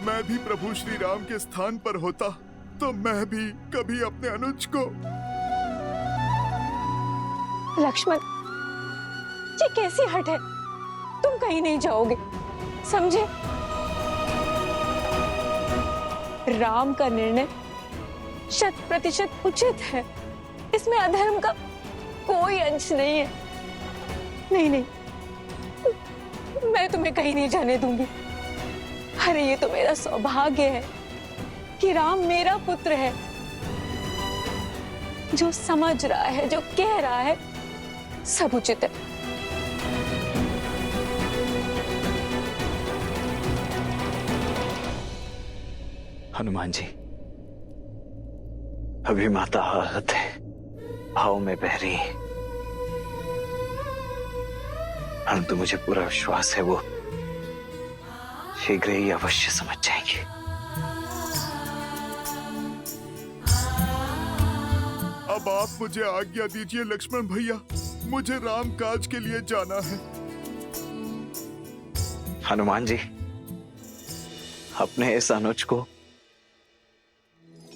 मैं भी प्रभु श्री राम के स्थान पर होता तो मैं भी कभी अपने अनुज को। लक्ष्मण, ये कैसी हट है? तुम कहीं नहीं जाओगे, समझे? राम का निर्णय 100% उचित है, इसमें अधर्म का कोई अंश नहीं है। नहीं नहीं, मैं तुम्हें कहीं नहीं जाने दूंगी। अरे ये तो मेरा सौभाग्य है कि राम मेरा पुत्र है, जो समझ रहा है, जो कह रहा है, सब उचित है। हनुमान जी, अभी माता आहत है, भाव में बह रही है, परंतु मुझे पूरा विश्वास है वो शीघ्र ही अवश्य समझ जाएंगे। अब आप मुझे आज्ञा दीजिए लक्ष्मण भैया, मुझे राम काज के लिए जाना है। हनुमान जी, अपने इस अनुज को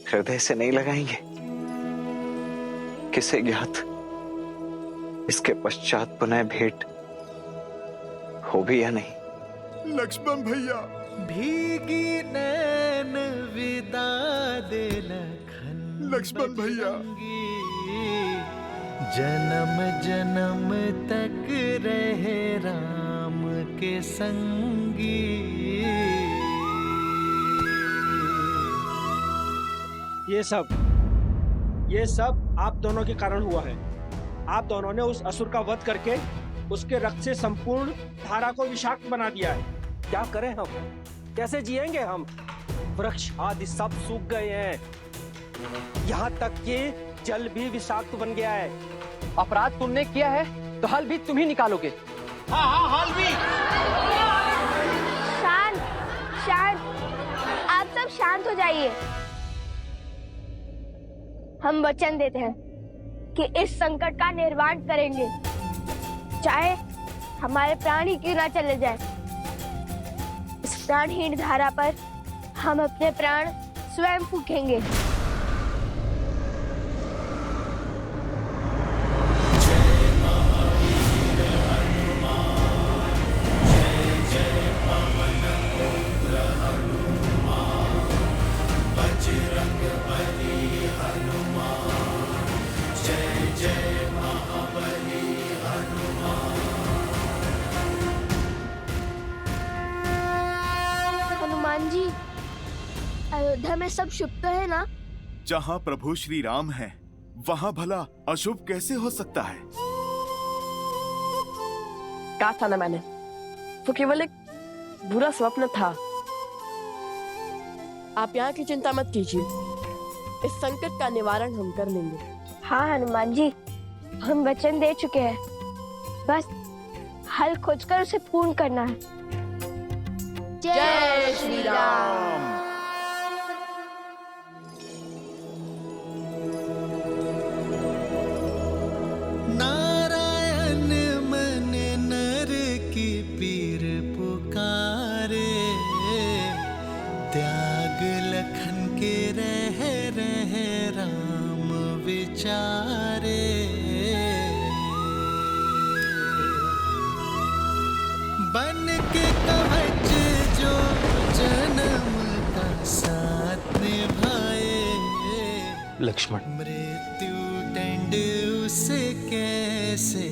हृदय से नहीं लगाएंगे? किसे ज्ञात इसके पश्चात पुनः भेंट हो भी या नहीं। लक्ष्मण भैया, भीगी नैन विदा दे लक्ष्मण भैया, जन्म जन्म तक रहे राम के संगी। ये सब आप दोनों के कारण हुआ है। आप दोनों ने उस असुर का वध करके उसके रक्त से संपूर्ण धारा को विषाक्त बना दिया है। क्या करें हम? कैसे जिएंगे हम? वृक्ष आदि सब सूख गए हैं, यहाँ तक कि जल भी विषाक्त बन गया है। अपराध तुमने किया है तो हल भी तुम ही निकालोगे। हाँ, हल भी। शांत शांत, आप सब शांत हो जाइए। हम वचन देते हैं कि इस संकट का निर्वाण करेंगे, चाहे हमारे प्राण ही क्यों ना चले जाए। इस प्राणहीन धारा पर हम अपने प्राण स्वयं फूकेंगे। हनुमान जी, अयोध्या में सब शुभ तो है ना? जहाँ प्रभु श्री राम है वहाँ भला अशुभ कैसे हो सकता है? कहा था ना मैंने, वो केवल एक बुरा स्वप्न था। आप यहाँ की चिंता मत कीजिए, इस संकट का निवारण हम कर लेंगे। हाँ हनुमान जी, हम वचन दे चुके हैं, बस हल खोजकर उसे पूर्ण करना है। जय श्री राम। नारायण मन नर की पीर पुकारे, त्याग लखन के रह राम विचारे। बन के कवच जो जन्म का साथ निभाए, लक्ष्मण, मृत्यु दंड उसे कैसे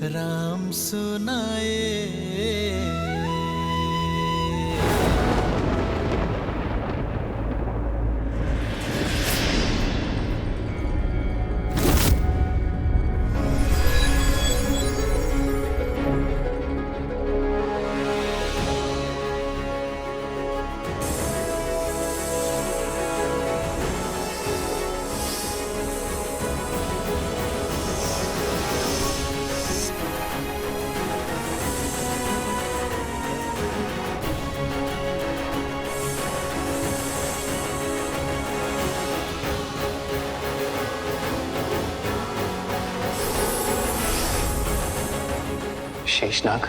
राम सुनाए। शेषनाग,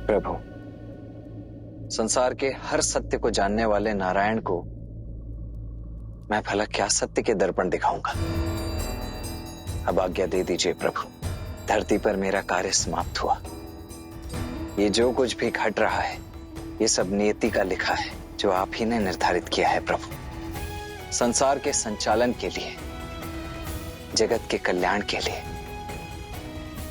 प्रभु, संसार के हर सत्य को जानने वाले नारायण को मैं भला क्या सत्य के दर्पण दिखाऊंगा। अब आज्ञा दे दीजिए प्रभु, धरती पर मेरा कार्य समाप्त हुआ। ये जो कुछ भी घट रहा है ये सब नियति का लिखा है, जो आप ही ने निर्धारित किया है प्रभु। संसार के संचालन के लिए, जगत के कल्याण के लिए,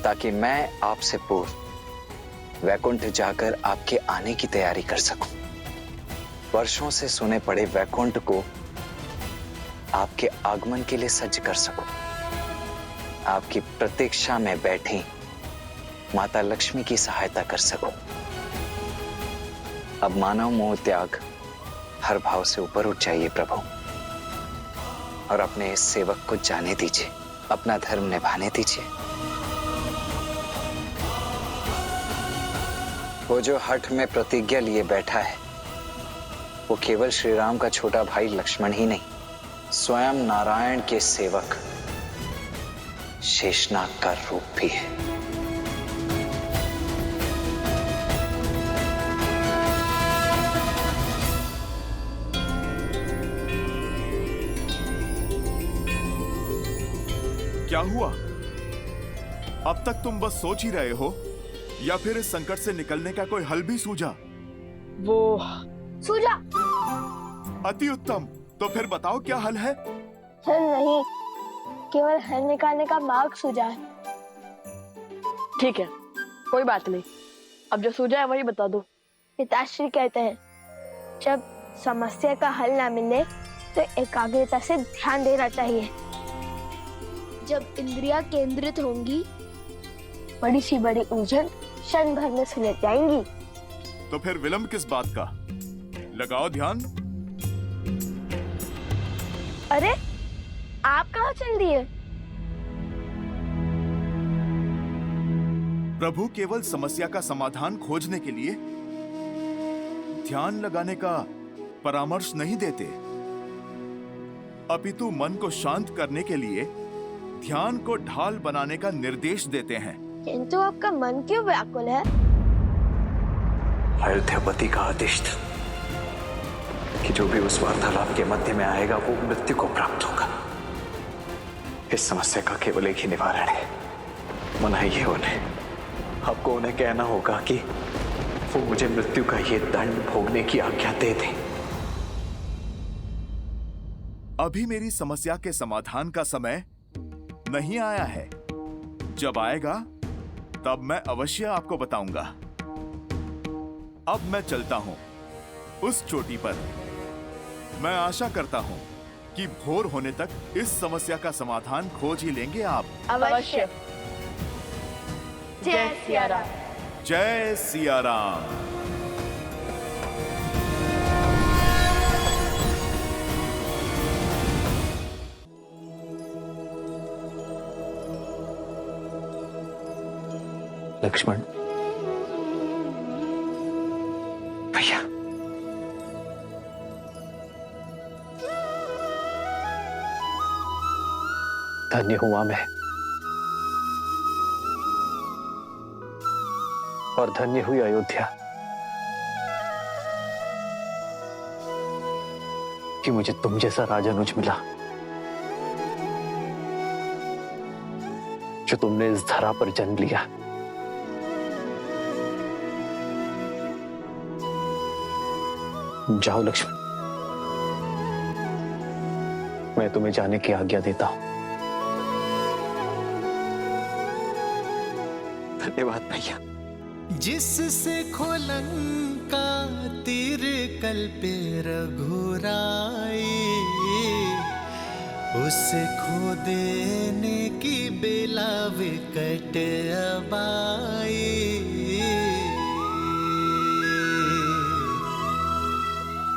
ताकि मैं आपसे पूर्व वैकुंठ जाकर आपके आने की तैयारी कर सकूं। वर्षों से सुने पड़े वैकुंठ को आपके आगमन के लिए सज्ज कर सकूं। आपकी प्रतीक्षा में बैठी माता लक्ष्मी की सहायता कर सकूं। अब मानव मोह त्याग हर भाव से ऊपर उठ जाइए प्रभु, और अपने इस सेवक को जाने दीजिए, अपना धर्म निभाने दीजिए। वो जो हठ में प्रतिज्ञा लिए बैठा है वो केवल श्री राम का छोटा भाई लक्ष्मण ही नहीं, स्वयं नारायण के सेवक शेषनाग का रूप भी है। क्या हुआ? अब तक तुम बस सोच ही रहे हो या फिर इस संकट से निकलने का कोई हल भी सूझा? वो सूझा। अति उत्तम, तो फिर बताओ क्या हल है? हल नहीं, केवल हल निकालने का मार्ग सूझा है। ठीक है, कोई बात नहीं, अब जो सूझा है वही बता दो। पिताश्री कहते हैं जब समस्या का हल ना मिले तो एकाग्रता से ध्यान देना चाहिए। जब इंद्रियां केंद्रित होंगी बड़ी सी बड़ी उलझन क्षण भर में सुलझ जाएंगी। तो फिर विलंब किस बात का? लगाओ ध्यान। अरे आप कहाँ चल दिए? प्रभु केवल समस्या का समाधान खोजने के लिए ध्यान लगाने का परामर्श नहीं देते, अपितु मन को शांत करने के लिए ध्यान को ढाल बनाने का निर्देश देते हैं। किंतु आपका मन क्यों व्याकुल है? अयोध्यापति का आदेश था कि जो भी उस वार्तालाप के मध्य में आएगा वो मृत्यु को प्राप्त होगा। इस समस्या का केवल एक ही निवारण है, मनाइए उन्हें। आपको उन्हें कहना होगा कि वो मुझे मृत्यु का ये दंड भोगने की आज्ञा दे दें। अभी मेरी समस्या के समाधान का समय नहीं आया है। जब आएगा तब मैं अवश्य आपको बताऊंगा। अब मैं चलता हूं उस चोटी पर। मैं आशा करता हूं कि भोर होने तक इस समस्या का समाधान खोज ही लेंगे आप। अवश्य। जय सिया राम। जय सिया राम। लक्ष्मण भैया, धन्य हुआ मैं और धन्य हुई अयोध्या कि मुझे तुम जैसा राजानुज मिला, जो तुमने इस धरा पर जन्म लिया। जाओ लक्ष्मण, मैं तुम्हें जाने की आज्ञा देता हूं। धन्यवाद भैया। जिससे खोलंका तीर कल्पे रघुराई, उससे खो देने की बेला विकट अबाई।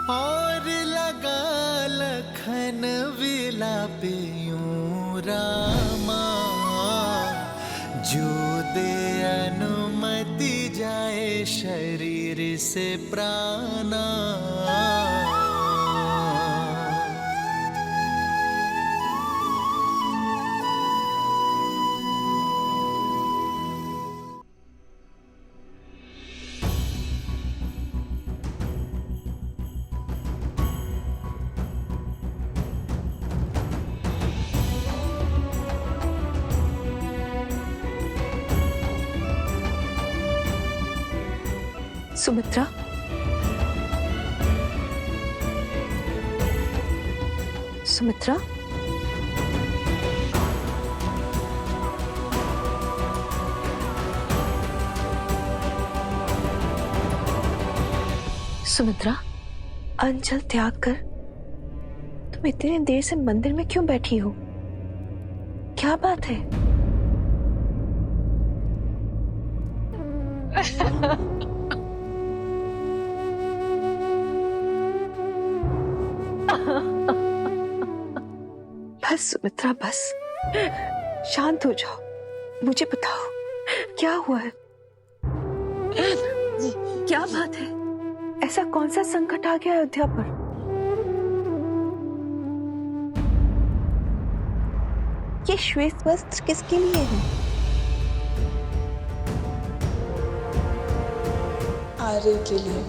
और लगा लखन विलापे यूं रामा, जो दे अनुमति जाए शरीर से प्राणा। सुमित्रा, सुमित्रा, सुमित्रा, अंजल त्याग कर तुम इतनी देर से मंदिर में क्यों बैठी हो? क्या बात है? बस सुमित्रा, बस शांत हो जाओ। मुझे बताओ क्या हुआ है? क्या बात है? ऐसा कौन सा संकट आ गया अयोध्या पर? ये श्वेत वस्त्र किसके लिए है? आर्य के लिए।